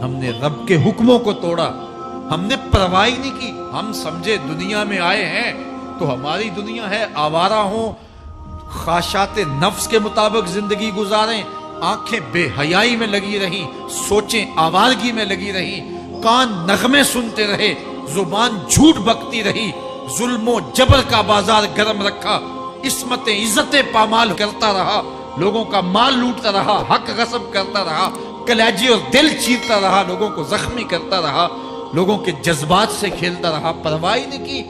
ہم نے رب کے حکموں کو توڑا، ہم نے پرواہ ہی نہیں کی۔ ہم سمجھے دنیا میں آئے ہیں تو ہماری دنیا ہے، آوارہ ہوں، خواہشات نفس کے مطابق زندگی گزاریں، آنکھیں بے حیائی میں لگی رہیں، سوچیں آوارگی میں لگی رہیں، کان نغمے سنتے رہے، زبان جھوٹ بکتی رہی، ظلم و جبر کا بازار گرم رکھا، عصمتیں عزتیں پامال کرتا رہا، لوگوں کا مال لوٹتا رہا، حق غصب کرتا رہا، کلیجے اور دل چیرتا رہا، لوگوں کو زخمی کرتا رہا، لوگوں کے جذبات سے کھیلتا رہا، پرواہ نہیں کی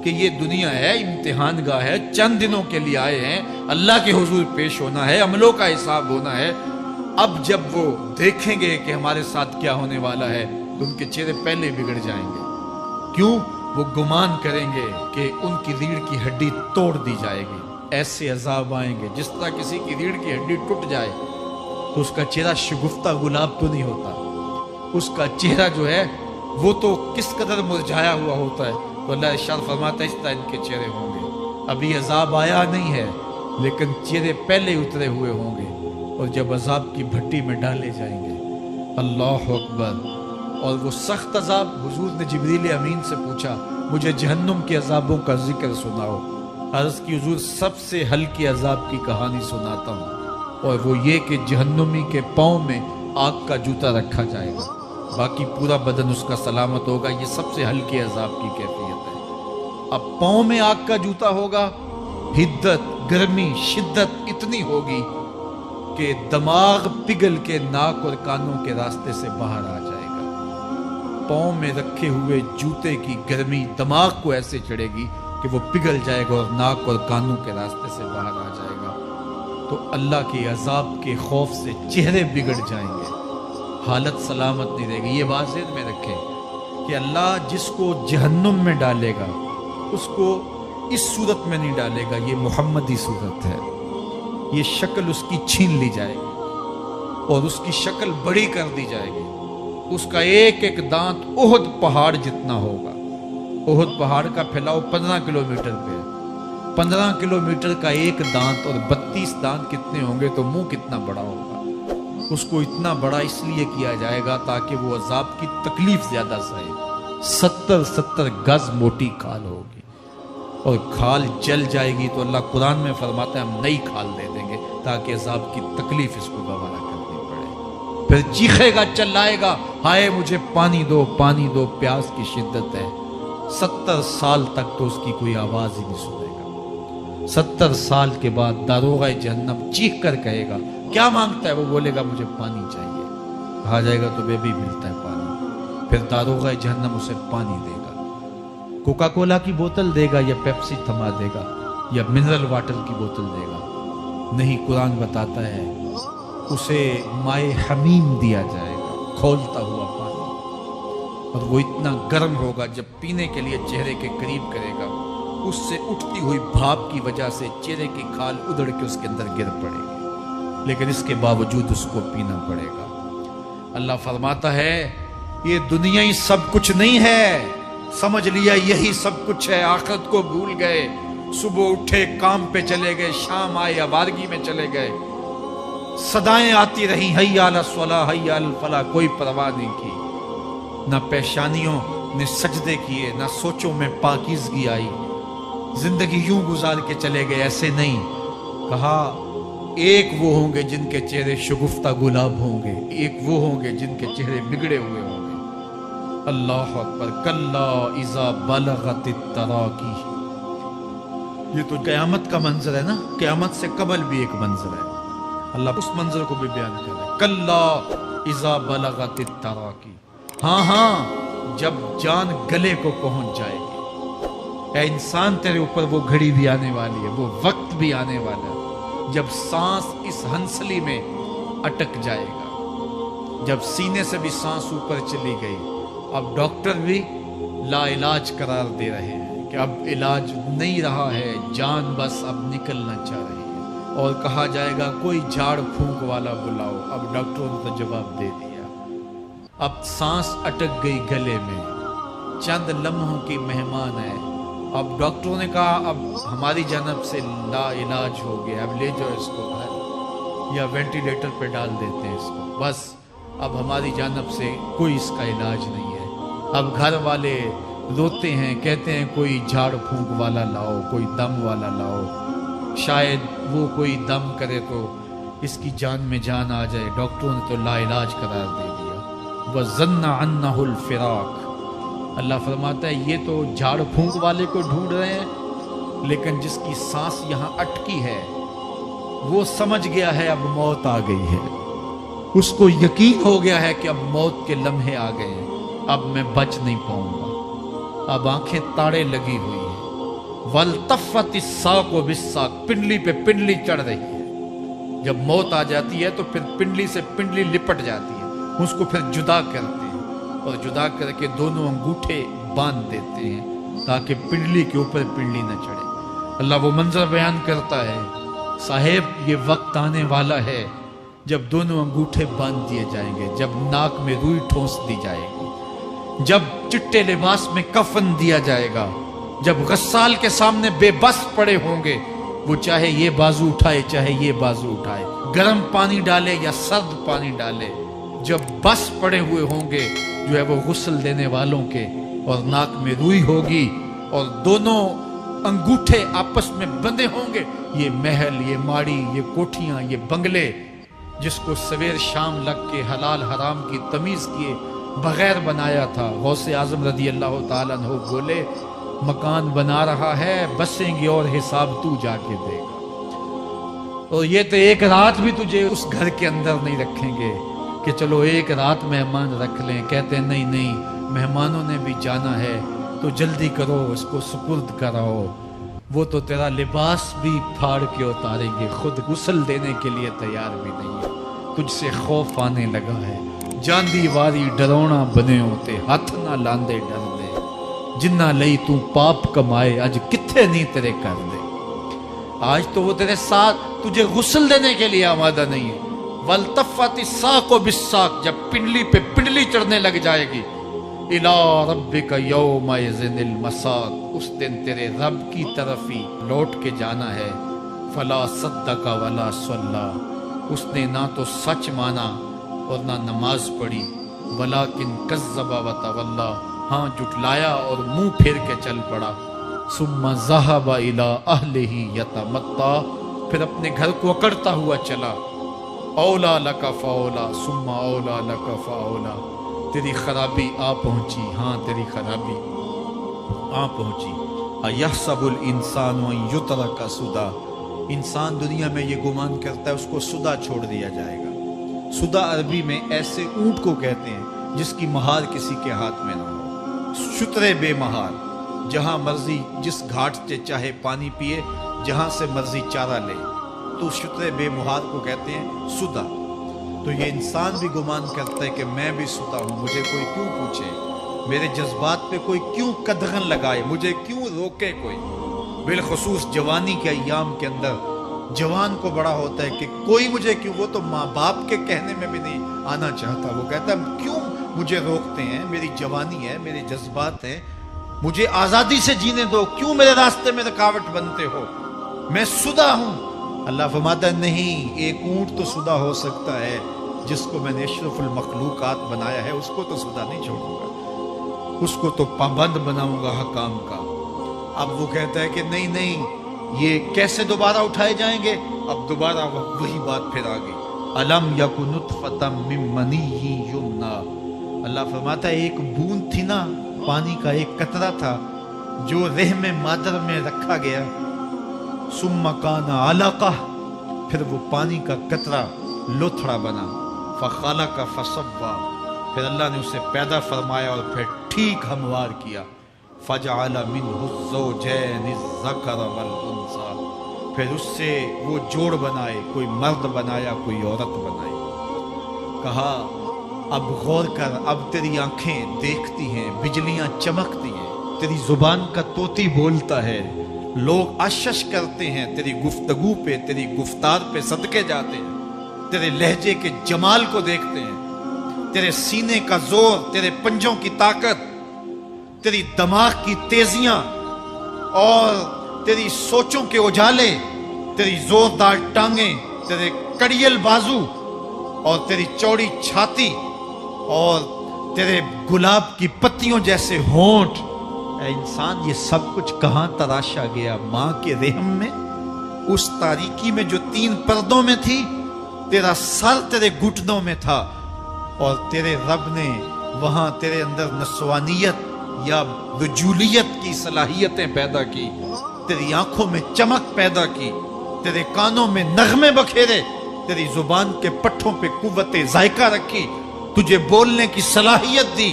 کہ یہ دنیا ہے، امتحان گاہ ہے، چند دنوں کے لیے آئے ہیں، اللہ کے حضور پیش ہونا ہے، عملوں کا حساب ہونا ہے۔ اب جب وہ دیکھیں گے کہ ہمارے ساتھ کیا ہونے والا ہے تو ان کے چہرے پہلے بگڑ جائیں گے۔ کیوں؟ وہ گمان کریں گے کہ ان کی ریڑھ کی ہڈی توڑ دی جائے گی۔ ایسے عذاب آئیں گے جس طرح کسی کی ریڑھ کی ہڈی ٹوٹ جائے تو اس کا چہرہ شگفتہ گلاب تو نہیں ہوتا، اس کا چہرہ جو ہے وہ تو کس قدر مرجھایا ہوا ہوتا ہے۔ تو اللہ ارشاد فرماتا ہے اس طرح ان کے چہرے ہوں گے۔ ابھی عذاب آیا نہیں ہے لیکن چہرے پہلے اترے ہوئے ہوں گے، اور جب عذاب کی بھٹی میں ڈالے جائیں گے، اللہ اکبر، اور وہ سخت عذاب، حضور نے جبریل امین سے پوچھا مجھے جہنم کے عذابوں کا ذکر سناؤ۔ عرض کی حضور سب سے ہلکی عذاب کی کہانی سناتا ہوں، اور وہ یہ کہ جہنمی کے پاؤں میں آگ کا جوتا رکھا جائے گا، باقی پورا بدن اس کا سلامت ہوگا۔ یہ سب سے ہلکی عذاب کی کیفیت ہے۔ اب پاؤں میں آگ کا جوتا ہوگا، حدت، گرمی، شدت اتنی ہوگی کہ دماغ پگھل کے ناک اور کانوں کے راستے سے باہر آ جائے گا۔ پاؤں میں رکھے ہوئے جوتے کی گرمی دماغ کو ایسے چڑھے گی کہ وہ پگھل جائے گا اور ناک اور کانوں کے راستے سے باہر آ جائے گا۔ تو اللہ کے عذاب کے خوف سے چہرے بگڑ جائیں گے، حالت سلامت نہیں رہے گی۔ یہ بات ذہن میں رکھیں کہ اللہ جس کو جہنم میں ڈالے گا اس کو اس صورت میں نہیں ڈالے گا، یہ محمدی صورت ہے، یہ شکل اس کی چھین لی جائے گی اور اس کی شکل بڑی کر دی جائے گی۔ اس کا ایک ایک دانت احد پہاڑ جتنا ہوگا۔ احد پہاڑ کا پھیلاؤ 15 کلومیٹر پہ ہے، 15 کلومیٹر کا ایک دانت اور 32 دانت کتنے ہوں گے تو منہ کتنا بڑا ہوگا۔ اس کو اتنا بڑا اس لیے کیا جائے گا تاکہ وہ عذاب کی تکلیف زیادہ سہے۔ 70 گز موٹی کھال ہوگی اور کھال جل جائے گی تو اللہ قرآن میں فرماتا ہے ہم نئی کھال دے دیں گے تاکہ عذاب کی تکلیف اس کو گوارا کرنی پڑے۔ پھر چیخے گا، چلائے گا، ہائے مجھے پانی دو، پانی دو، پیاس کی شدت ہے۔ 70 سال تک تو اس کی کوئی آواز ہی نہیں سنے گا۔ 70 سال کے بعد داروغہ جہنم چیخ کر کہے گا کیا مانگتا ہے؟ وہ بولے گا مجھے پانی چاہیے۔ کہا جائے گا تو بے بھی ملتا ہے پانی۔ پھر داروغہ جہنم اسے پانی دے گا، کوکا کولا کی بوتل دے گا یا پیپسی تھما دے گا یا منرل واٹر کی بوتل دے گا؟ نہیں، قرآن بتاتا ہے اسے مائے حمیم دیا جائے گا، کھولتا ہوا پانی، اور وہ اتنا گرم ہوگا جب پینے کے لیے چہرے کے قریب کرے گا اس سے اٹھتی ہوئی بھاپ کی وجہ سے چہرے کی کھال ادھڑ کے اس کے اندر گر پڑے گی، لیکن اس کے باوجود اس کو پینا پڑے گا۔ اللہ فرماتا ہے یہ دنیا ہی سب کچھ نہیں ہے، سمجھ لیا یہی سب کچھ ہے، آخرت کو بھول گئے، صبح اٹھے کام پہ چلے گئے، شام آئے آوارگی میں چلے گئے، صدائیں آتی رہیں حی علی الصلاۃ حی علی الفلاح، کوئی پرواہ نہیں کی، نہ پیشانیوں نے سجدے کیے، نہ سوچوں میں پاکیزگی آئی، زندگی یوں گزار کے چلے گئے۔ ایسے نہیں، کہا ایک وہ ہوں گے جن کے چہرے شگفتہ گلاب ہوں گے، ایک وہ ہوں گے جن کے چہرے بگڑے ہوئے ہوں گے۔ اللہ اکبر، کلا اذا بلغت التراقی، یہ تو قیامت کا منظر ہے نا، قیامت سے قبل بھی ایک منظر ہے، اللہ اس منظر کو بھی بیان کر رہا ہے، کلا اذا بلغت التراقی، ہاں جب جان گلے کو پہنچ جائے گی۔ اے انسان تیرے اوپر وہ گھڑی بھی آنے والی ہے، وہ وقت بھی آنے والا ہے جب سانس اس ہنسلی میں اٹک جائے گا، جب سینے سے بھی سانس اوپر چلی گئی، اب ڈاکٹر بھی لا علاج قرار دے رہے ہیں کہ اب علاج نہیں رہا ہے، جان بس اب نکلنا چاہ رہی ہے، اور کہا جائے گا کوئی جھاڑ پھونک والا بلاؤ۔ اب ڈاکٹروں نے تو جواب دے دیا، اب سانس اٹک گئی گلے میں، چند لمحوں کی مہمان ہے، اب ڈاکٹروں نے کہا اب ہماری جانب سے لا علاج ہو گیا، اب لے جاؤ اس کو گھر یا وینٹیلیٹر پہ ڈال دیتے ہیں اس کو، بس अब हमारी जानब से कोई इसका इलाज नहीं है। अब घर वाले रोते हैं, कहते हैं कोई झाड़ फूंक वाला लाओ, कोई दम वाला लाओ, शायद वो कोई दम करे तो इसकी जान में जान आ जाए। डॉक्टरों ने तो लाइलाज करार दे दिया। वज़न्ना अन्नहुल फिराक। अल्लाह फरमाता है ये तो झाड़ फूंक वाले को ढूंढ रहे हैं, लेकिन जिसकी सांस यहाँ अटकी है वो समझ गया है अब मौत आ गई है। उसको यकीन हो गया है कि अब मौत के लम्हे आ गए हैं, अब मैं बच नहीं पाऊंगा। अब आंखें ताड़े लगी हुई है। वल्तफ़तिस साक़ु बिस्साक़, पिंडली पे पिंडली चढ़ रही है। जब मौत आ जाती है तो फिर पिंडली से पिंडली लिपट जाती है, उसको फिर जुदा करते हैं और जुदा करके दोनों अंगूठे बांध देते हैं ताकि पिंडली के ऊपर पिंडली न चढ़े। अल्लाह वो मंजर बयान करता है, साहेब ये वक्त आने वाला है जब दोनों अंगूठे बांध दिए जाएंगे, जब नाक में रुई ठोंस दी जाएगी, जब चिट्टे लिबास में कफन दिया जाएगा, जब गस्साल के सामने बेबस पड़े होंगे, वो चाहे ये बाजू उठाए चाहे ये बाजू उठाए, गर्म पानी डाले या सर्द पानी डाले, जब बस पड़े हुए होंगे जो है वो गुस्ल देने वालों के, और नाक में रुई होगी और दोनों अंगूठे आपस में बंधे होंगे। ये महल, ये माड़ी, ये कोठियां, ये बंगले जिसको सवेर शाम लग के हलाल हराम की तमीज किए बगैर बनाया था। गौसे आजम रदी अल्लाह ताला अन्हु बोले, मकान बना रहा है, बसेंगे और हिसाब तू जाके देगा। और ये तो एक रात भी तुझे उस घर के अंदर नहीं रखेंगे कि चलो एक रात मेहमान रख लें। कहते हैं नहीं नहीं, मेहमानों ने भी जाना है तो जल्दी करो, इसको सुपुर्द कराओ। वो तो तेरा लिबास भी फाड़ के उतारेंगे, खुद गुस्ल देने के लिए तैयार भी नहीं है। तुझसे खौफ आने लगा है, जांदी वारी डरोना बने होते, हाथ ना लांदे डर दे, जिन्ना लई तू पाप कमाए अज किथे नहीं तेरे कर दे। आज तो वो तेरे साथ तुझे गुस्ल देने के लिए आमादा नहीं है। वल्तफ़तिस साक़ु बिस्साक़, जब पिंडली पे पिंडली चढ़ने लग जाएगी, इला रब्बिका यौमइज़िनिल मसाक़, उस दिन तेरे रब की तरफ ही लौट के जाना है। फला सद्दक़ वला सल्ला, उसने ना तो सच माना और ना नमाज पढ़ी। वलाकिन कज़्ज़ब व तवल्ला, हाँ जुटलाया और मुंह फेर के चल पड़ा। सुम्मा ज़हब इला अहलिही यतमत्ता, फिर अपने घर को अकड़ता हुआ चला। औला लका फ़औला, सुम्मा औला लका फ़औला, तेरी खराबी आ पहुंची, हाँ तेरी खराबी आ पहुंची। अयहसबुल इंसान युतरका सुदा, इंसान दुनिया में ये गुमान करता है उसको सुदा छोड़ दिया जाएगा। सुदा अरबी में ऐसे ऊंट को कहते हैं जिसकी महार किसी के हाथ में ना हो। शुतरे बेमहार, जहां मर्जी जिस घाट से चाहे पानी पिए, जहां से मर्जी चारा ले, तो शुतरे बेमहार को कहते हैं सुदा। तो ये इंसान भी गुमान करता है कि मैं भी सुदा हूं, मुझे कोई क्यों पूछे, मेरे जज्बात पे कोई क्यों कदगन लगाए, मुझे क्यों रोके कोई। बिलखुसूस जवानी के अय्याम के अंदर जवान को बड़ा होता है कि कोई मुझे क्यों, वो तो माँ बाप के कहने में भी नहीं आना चाहता। वो कहता है क्यों मुझे रोकते हैं, मेरी जवानी है, मेरे जज्बात हैं, मुझे आज़ादी से जीने दो, क्यों मेरे रास्ते में रुकावट बनते हो, मैं सुदा हूं। अल्लाह फरमाता है नहीं, एक ऊंट तो सुदा हो सकता है, जिसको मैंने अशरफुल मखलूकात बनाया है उसको तो सुदा नहीं छोड़ूंगा, उसको तो पाबंद बनाऊंगा हकाम का। अब वो कहता है कि नहीं नहीं, ये कैसे दोबारा उठाए जाएंगे। अब दोबारा वही बात फिर आ गई। अलम यकु नुतफ़तम मिन मनीय्यि युमना, अल्लाह फरमाता है एक बूंद थी ना, पानी का एक कतरा था जो रहम मादर में रखा गया। सुम्मा काना अलक़ा, फिर वो पानी का कतरा लोथड़ा बना। फ़ख़लक़ फ़सव्वा, फिर अल्लाह ने उसे पैदा फरमाया और फिर ठीक हमवार किया। फ़जअल मिन्हु ज़ौजैनि ज़कर वल उन्सा, फिर उससे वो जोड़ बनाए, कोई मर्द बनाया कोई औरत बनाई। कहा अब गौर कर, अब तेरी आंखें देखती हैं, बिजलियां चमकती हैं, तेरी जुबान का तोती बोलता है, लोग आश्चर्य करते हैं तेरी गुफ्तगू पे, तेरी गुफ्तार पे सदके जाते हैं, तेरे लहजे के जमाल को देखते हैं, तेरे सीने का जोर, तेरे पंजों की ताकत, तेरी दिमाग की तेजियां और तेरी सोचों के उजाले, तेरी जोरदार टांगें, तेरे कड़ियल बाजू, और तेरी चौड़ी छाती और तेरे गुलाब की पत्तियों जैसे होंठ, ऐ इंसान ये सब कुछ कहां तराशा गया? मां के रहम में, उस तारीकी में जो 3 पर्दों में थी। तेरा सर तेरे घुटनों में था और तेरे रब ने वहां तेरे अंदर नस्वानियत या रजूलियत की सलाहियतें पैदा की, तेरी आंखों में चमक पैदा की, तेरे कानों में नगमे बखेरे, तेरी जुबान के पट्ठों पे कुव्वते जायका रखी, तुझे बोलने की सलाहियत दी,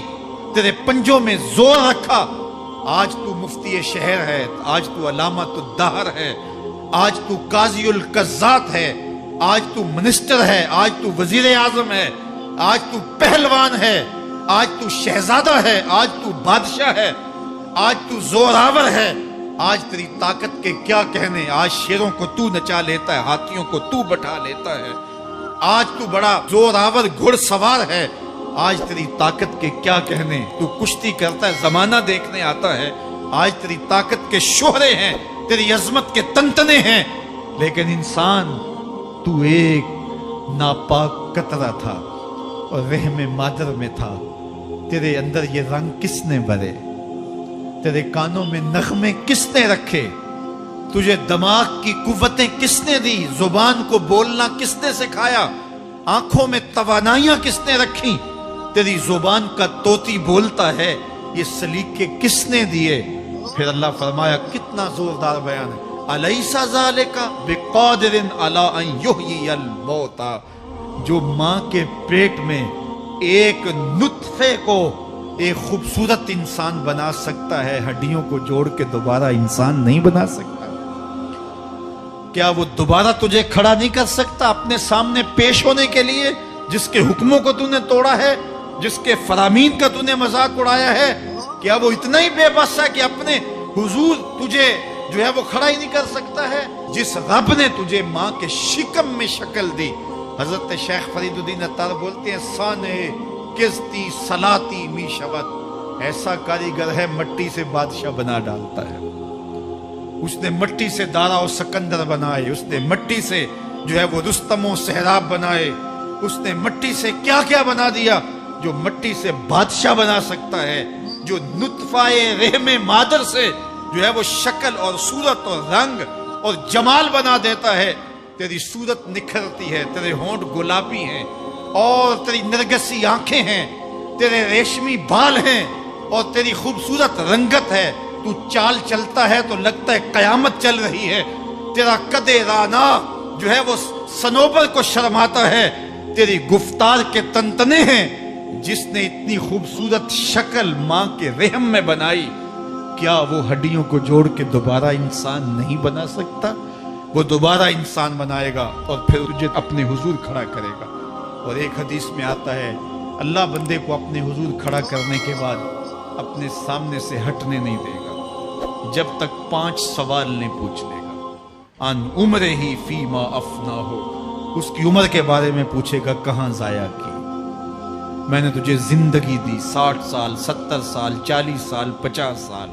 तेरे पंजों में जोर रखा। आज तू मुफ्ती शहर है, आज तू अलामतुद दहर है, आज तू काज़ीउल कज़्ज़ात है, आज तू मिनिस्टर है, आज तू वजीर आजम है, आज तू पहलवान है, आज तू शहजादा है, आज तू बादशाह है, आज तू जोरावर है। आज तेरी ताकत के क्या कहने, आज शेरों को तू नचा लेता है, हाथियों को तू बैठा लेता है, आज तू बड़ा जोरावर घुड़सवार है। आज तेरी ताकत के क्या कहने, तू कुश्ती करता है, जमाना देखने आता है। आज तेरी ताकत के शोहरे हैं, तेरी अजमत के तंतने हैं। लेकिन इंसान, तू एक नापाक कतरा था और रहम मादर में था। तेरे अंदर ये रंग किसने भरे? तेरे कानों में नगमे किसने रखे? तुझे दिमाग की कुव्वतें किसने दी? जुबान को बोलना किसने सिखाया? आंखों में तवानाइयां किसने रखी? तेरी जुबान का तोती बोलता है, ये सलीके किसने दिए? फिर अल्लाह फरमाया, कितना जोरदार बयान है, अलैसा ज़ालिका बिक़ादिरिन अला अन युहयियल मौता। जो मां के पेट में एक नुत्फे को एक खूबसूरत इंसान बना सकता है, हड्डियों को जोड़ के दोबारा इंसान नहीं बना सकता? क्या वो दोबारा तुझे खड़ा नहीं कर सकता अपने सामने पेश होने के लिए? जिसके हुक्मों को तूने तोड़ा है, जिसके फरामीन का तूने मजाक उड़ाया है, क्या वो इतना ही बेबस है कि अपने हुजूर तुझे जो है वो खड़ा ही नहीं कर सकता है? जिस रब ने तुझे मां के शिकम में शक्ल दी, हजरत शेख फरीदुद्दीन अत्तार बोलते हैं, साने किस्ती सलाती मी शबत, ऐसा कारीगर है मट्टी से बादशाह बना डालता है। उसने मट्टी से दारा और सिकंदर बनाए, उसने मट्टी से जो है वो रुस्तम और सहराब बनाए, उसने मट्टी से क्या क्या बना दिया जो मट्टी से बादशाह बना सकता है, जो नुत्फाए रहमे मादर से जो है वो शक्ल और सूरत और रंग और जमाल बना देता है। तेरी सूरत निखरती है, तेरे होंठ गुलाबी हैं और तेरी नरगसी आंखें हैं, तेरे रेशमी बाल हैं और तेरी खूबसूरत रंगत है। तू चाल चलता है तो लगता है कयामत चल रही है। तेरा कदे राना जो है वो सनोबर को शर्माता है। तेरी गुफ्तार के तंतने हैं। जिसने इतनी खूबसूरत शक्ल मां के रहम में बनाई, क्या वो हड्डियों को जोड़ के दोबारा इंसान नहीं बना सकता? वो दोबारा इंसान बनाएगा और फिर तुझे अपने हुजूर खड़ा करेगा। और एक हदीस में आता है, अल्लाह बंदे को अपने हुजूर खड़ा करने के बाद अपने सामने से हटने नहीं देगा जब तक 5 सवाल नहीं पूछ लेगा। अन उम्र ही फीमा अफना हो, उसकी उम्र के बारे में पूछेगा, कहाँ जाया की? मैंने तुझे जिंदगी दी 60 साल, 70 साल, 40 साल, 50 साल,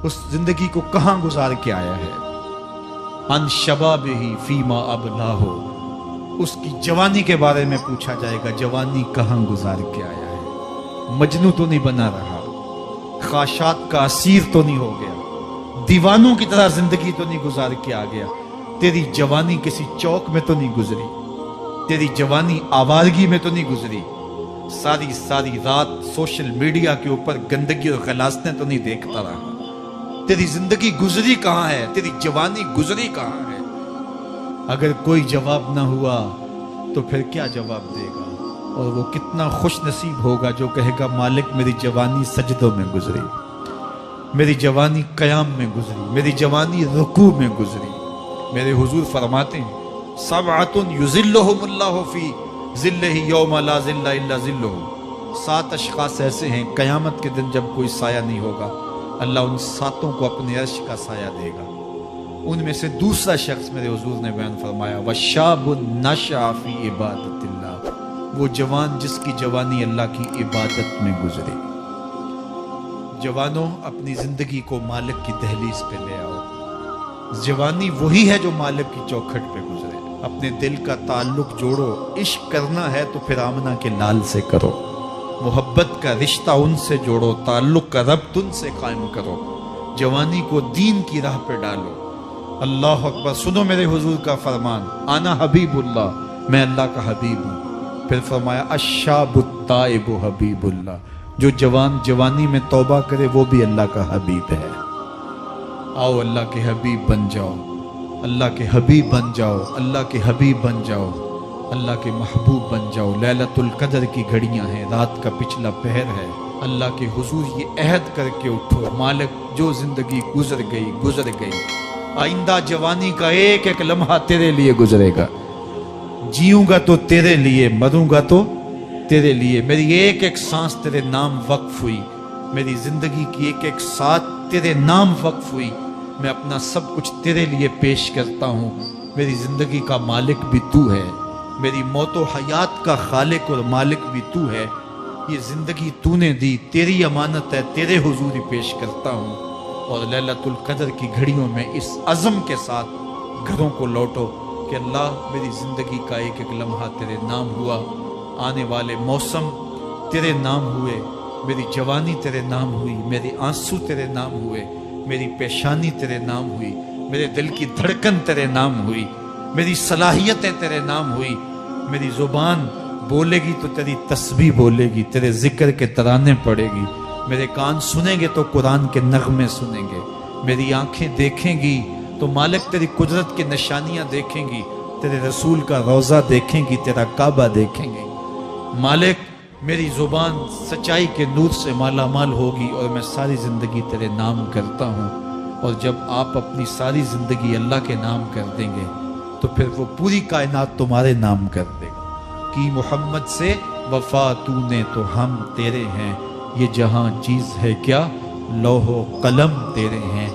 उस जिंदगी को कहाँ गुजार के आया है? अन शबाब ही फीमा अबला हो, उसकी जवानी के बारे में पूछा जाएगा, जवानी कहाँ गुजार के आया है? मजनू तो नहीं बना रहा, ख्वाहिशात का असीर तो नहीं हो गया, दीवानों की तरह जिंदगी तो नहीं गुजार के आ गया? तेरी जवानी किसी चौक में तो नहीं गुजरी, तेरी जवानी आवारगी में तो नहीं गुजरी, सारी सारी रात सोशल मीडिया के ऊपर गंदगी और गलासने तो नहीं देखता रहा? तेरी जिंदगी गुजरी कहाँ है? तेरी जवानी गुजरी कहाँ है? अगर कोई जवाब ना हुआ तो फिर क्या जवाब देगा? और वो कितना खुश नसीब होगा जो कहेगा, मालिक मेरी जवानी सजदों में गुजरी, मेरी जवानी कयाम में गुजरी, मेरी जवानी रुकू में गुजरी। मेरे हुजूर फरमाते हैं, सबअतुन युज़िल्लुहुमुल्लाहु फी ज़िल्लिही यौमा ला ज़िल्ला इल्ला ज़िल्लुहु। 7 अशख़ास ऐसे हैं, कयामत के दिन जब कोई साया नहीं होगा, अल्लाह उन 7 को अपने अर्श का साया देगा। उनमें से दूसरा शख्स मेरे हुजूर ने बयान फरमाया, वशाबुन नशअ फी इबादतिल्लाह, वो जवान जिसकी जवानी अल्लाह की इबादत में गुजरे। जवानों, अपनी जिंदगी को मालिक की दहलीज पे ले आओ। जवानी वही है जो मालिक की चौखट पे गुजरे। اپنے دل کا تعلق جوڑو، عشق کرنا ہے تو پھر آمنہ کے لال سے کرو، محبت کا رشتہ ان سے جوڑو، تعلق کا ربط ان سے قائم کرو، جوانی کو دین کی راہ پہ ڈالو۔ اللہ اکبر۔ سنو میرے حضور کا فرمان، انا حبیب اللہ، میں اللہ کا حبیب ہوں۔ پھر فرمایا الشاب التائب حبیب اللہ، جو جوان جوانی میں توبہ کرے وہ بھی اللہ کا حبیب ہے۔ آؤ اللہ کے حبیب بن جاؤ، اللہ کے حبیب بن جاؤ، اللہ کے حبیب بن جاؤ، اللہ کے محبوب بن جاؤ۔ لیلۃ القدر کی گھڑیاں ہیں، رات کا پچھلا پہر ہے، اللہ کے حضور یہ عہد کر کے اٹھو، مالک جو زندگی گزر گئی، آئندہ جوانی کا ایک ایک لمحہ تیرے لیے گزرے گا، جیوں گا تو تیرے لیے، مروں گا تو تیرے لیے، میری ایک ایک سانس تیرے نام وقف ہوئی، میری زندگی کی ایک ایک ساتھ تیرے نام وقف ہوئی، میں اپنا سب کچھ تیرے لیے پیش کرتا ہوں، میری زندگی کا مالک بھی تو ہے، میری موت و حیات کا خالق اور مالک بھی تو ہے، یہ زندگی تو نے دی، تیری امانت ہے، تیرے حضور ہی پیش کرتا ہوں۔ اور لیلۃ القدر کی گھڑیوں میں اس عزم کے ساتھ گھروں کو لوٹو کہ اللہ میری زندگی کا ایک ایک لمحہ تیرے نام ہوا، آنے والے موسم تیرے نام ہوئے، میری جوانی تیرے نام ہوئی، میرے آنسو تیرے نام ہوئے، میری پیشانی تیرے نام ہوئی، میرے دل کی دھڑکن تیرے نام ہوئی، میری صلاحیتیں تیرے نام ہوئی، میری زبان بولے گی تو تیری تسبیح بولے گی، تیرے ذکر کے ترانے پڑے گی، میرے کان سنیں گے تو قرآن کے نغمے سنیں گے، میری آنکھیں دیکھیں گی تو مالک تیری قدرت کی نشانیاں دیکھیں گی، تیرے رسول کا روضہ دیکھیں گی، تیرا کعبہ دیکھیں گے۔ مالک میری زبان سچائی کے نور سے مالا مال ہوگی اور میں ساری زندگی تیرے نام کرتا ہوں، اور جب آپ اپنی ساری زندگی اللہ کے نام کر دیں گے تو پھر وہ پوری کائنات تمہارے نام کر دے گا۔ کی محمد سے وفا تو نے تو ہم تیرے ہیں، یہ جہاں چیز ہے کیا، لوح و قلم تیرے ہیں۔